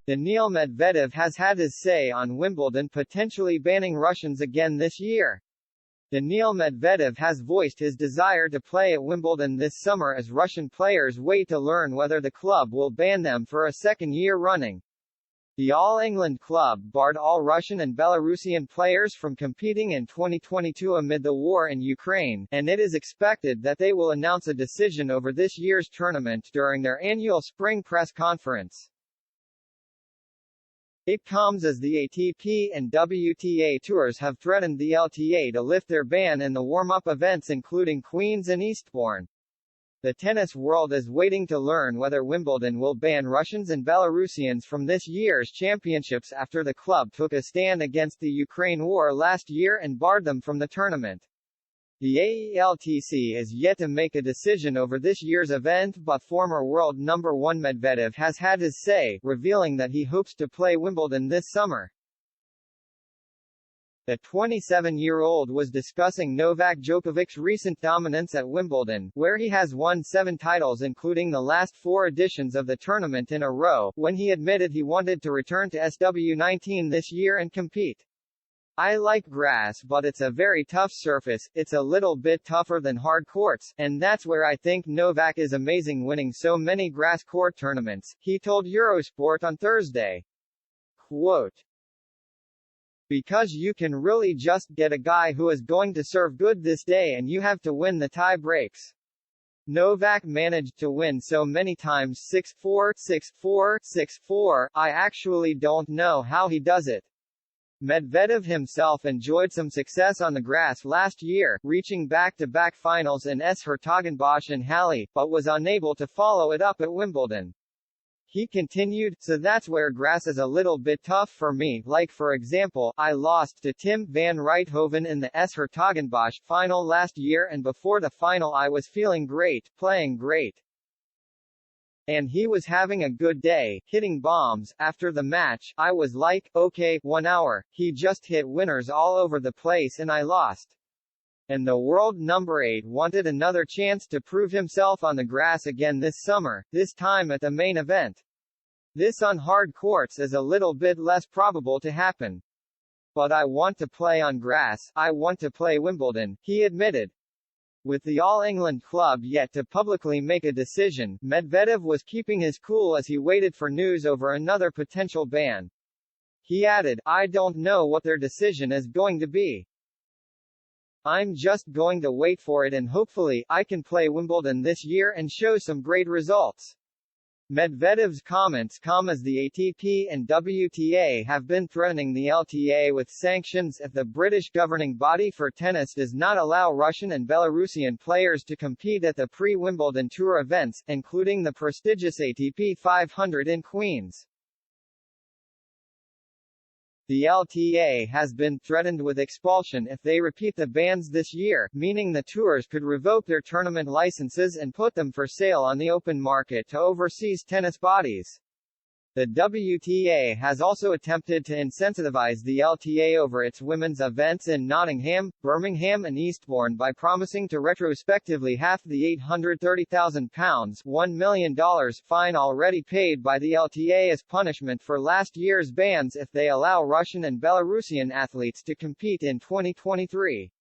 Daniil Medvedev has had his say on Wimbledon potentially banning Russians again this year. Daniil Medvedev has voiced his desire to play at Wimbledon this summer as Russian players wait to learn whether the club will ban them for a second year running. The All England club barred all Russian and Belarusian players from competing in 2022 amid the war in Ukraine, and it is expected that they will announce a decision over this year's tournament during their annual spring press conference. It comes as the ATP and WTA tours have threatened the LTA to lift their ban in the warm-up events including Queen's and Eastbourne. The tennis world is waiting to learn whether Wimbledon will ban Russians and Belarusians from this year's championships after the club took a stand against the Ukraine war last year and barred them from the tournament. The AELTC is yet to make a decision over this year's event, but former world number 1 Medvedev has had his say, revealing that he hopes to play Wimbledon this summer. The 27-year-old was discussing Novak Djokovic's recent dominance at Wimbledon, where he has won 7 titles including the last 4 editions of the tournament in a row, when he admitted he wanted to return to SW19 this year and compete. "I like grass, but it's a very tough surface, it's a little bit tougher than hard courts, and that's where I think Novak is amazing winning so many grass court tournaments," he told Eurosport on Thursday. Quote, "Because you can really just get a guy who is going to serve good this day and you have to win the tie breaks. Novak managed to win so many times 6-4, 6-4, 6-4, I actually don't know how he does it." Medvedev himself enjoyed some success on the grass last year, reaching back-to-back finals in Hertogenbosch and Halle, but was unable to follow it up at Wimbledon. He continued, "So that's where grass is a little bit tough for me, like for example, I lost to Tim van Rijthoven in the Hertogenbosch final last year and before the final I was feeling great, playing great. And he was having a good day, hitting bombs. After the match, I was like, okay, 1 hour, he just hit winners all over the place and I lost. And the world number 8 wanted another chance to prove himself on the grass again this summer, this time at the main event. This on hard courts is a little bit less probable to happen. But I want to play on grass, I want to play Wimbledon," he admitted. With the All England club yet to publicly make a decision, Medvedev was keeping his cool as he waited for news over another potential ban. He added, "I don't know what their decision is going to be. I'm just going to wait for it and hopefully, I can play Wimbledon this year and show some great results." Medvedev's comments come as the ATP and WTA have been threatening the LTA with sanctions if the British governing body for tennis does not allow Russian and Belarusian players to compete at the pre-Wimbledon Tour events, including the prestigious ATP 500 in Queens. The LTA has been threatened with expulsion if they repeat the bans this year, meaning the tours could revoke their tournament licenses and put them for sale on the open market to overseas tennis bodies. The WTA has also attempted to incentivize the LTA over its women's events in Nottingham, Birmingham and Eastbourne by promising to retrospectively half the £830,000 $1 million fine already paid by the LTA as punishment for last year's bans if they allow Russian and Belarusian athletes to compete in 2023.